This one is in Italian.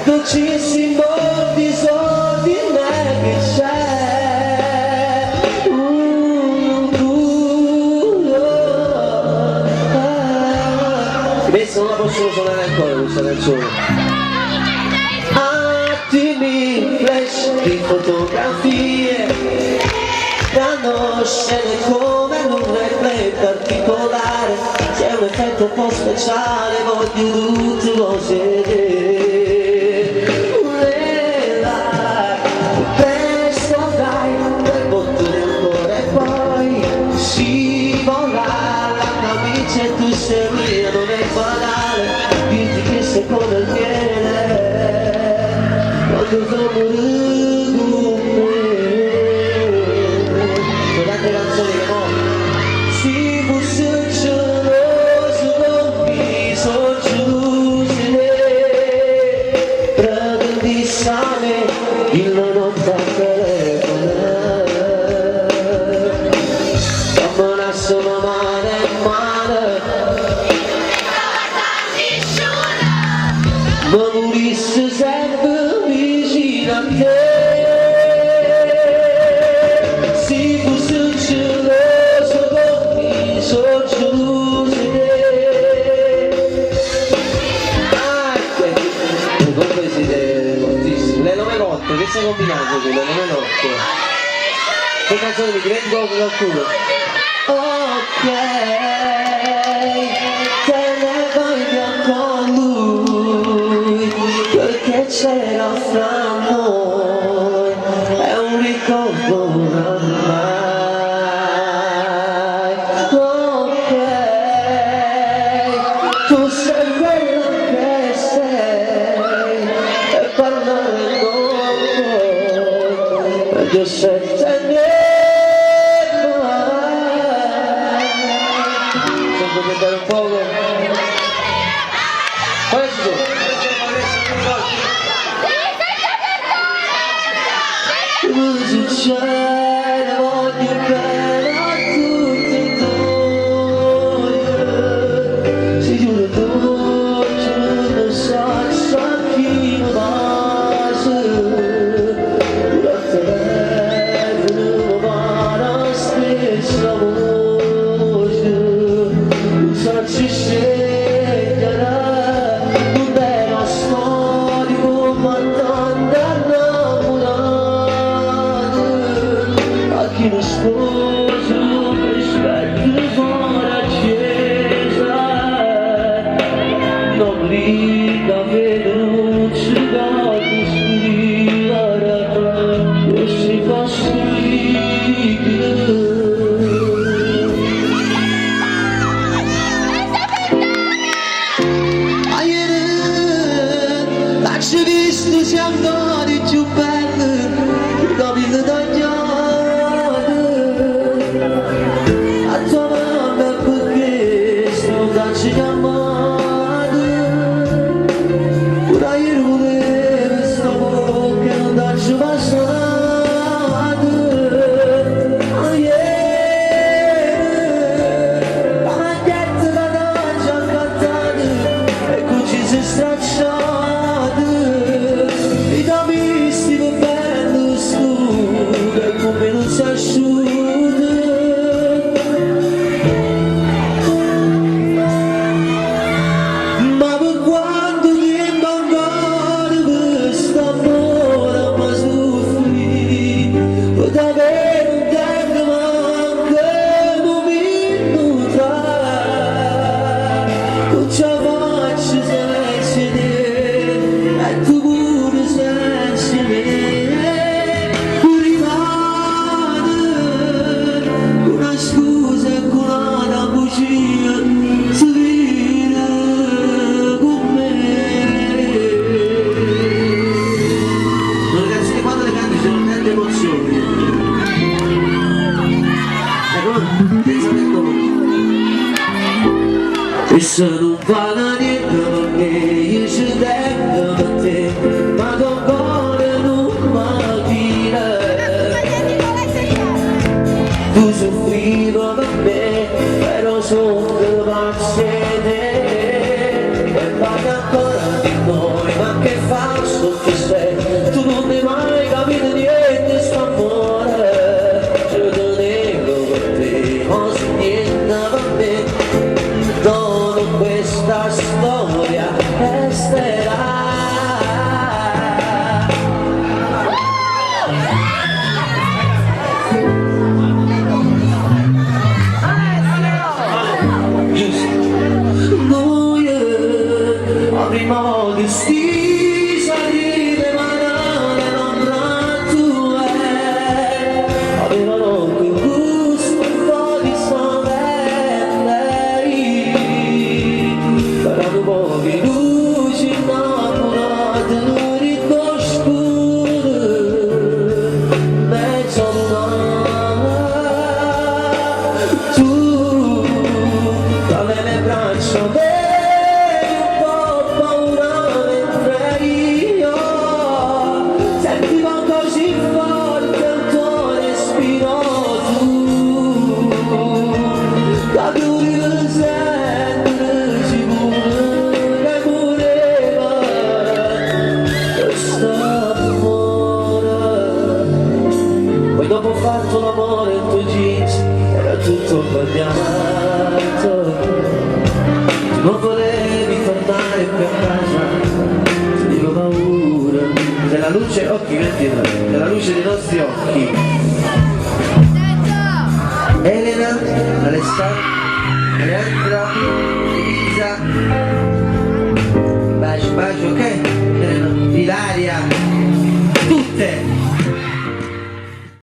dolcissimo disordine che c'è. Questa non la possono suonare ancora questa canzone. Attimi flash di fotografie danno scene come in un replay particolare. C'è un effetto un po' speciale, voglio tutte cose. Presto dai per bottone ancora e poi scivola la camicia e tu sei mia, non è banale dirti che sei come il miele quando sono con me. Tante canzoni che mo si fosse geloso non mi sono giuste pretendi sane il non telefonare ma non sono male ma morisse sempre vicino a te. Che stai combinando quello? Non è l'otto. Che canzone mi dimentico con qualcuno? Ok, te ne voglio con lui, perché c'era fra noi, è un ricordo ormai. Ok, tu sei quello che sei, e parlare io se te ne vai. Sento cantare un poco. Questo. Cosa succede? Voglio bene a tutti e due. Si giuro dolce, non so chi mi base. Ci sceglierà un vero storico ma tanto innamorato a chi lo sposo rispetto fuori accesa non grida veloce da scrivere e si fa scrivere. Ci visto siamo andati più belli, capito tagliato. A tua mamma perché sto cacci chiamato. Pure ieri volevo sta bocca non tacci passato. Oh yeah, la maglietta da tacci accattata e così si stracciata. Come non si asciuga ma per quanto tempo ancora questo amore mi soffrì pot avere un tempo ma anche un minuto non ce la faccio senza te e tu pure senza me. Scusa con la bugia si viene con me. Sono canzoni quando le canti sono tante emozioni. Ecco, pensate come. E se non vale niente perché io ci tengo per te, ma con cuore non mi tu soffrivo per me, però sono capace di te, e parli ancora di noi, ma che faccio? ci sei, tu non hai mai capito niente st'amore, io te nego per te, non so niente per me, dono questa storia resterà. Avremo che sti salire ma non tua avevano quel gusto un po' di sorelle saranno poche luci innamorate di oscuro mezzo tu dalle le braccia dopo ho fatto l'amore in tuoi jeans, era tutto sbagliato. Tu non volevi tornare più a casa, ti dico paura. Nella luce, occhi metti nella luce dei nostri occhi. Elena, Alessandra, Elisa,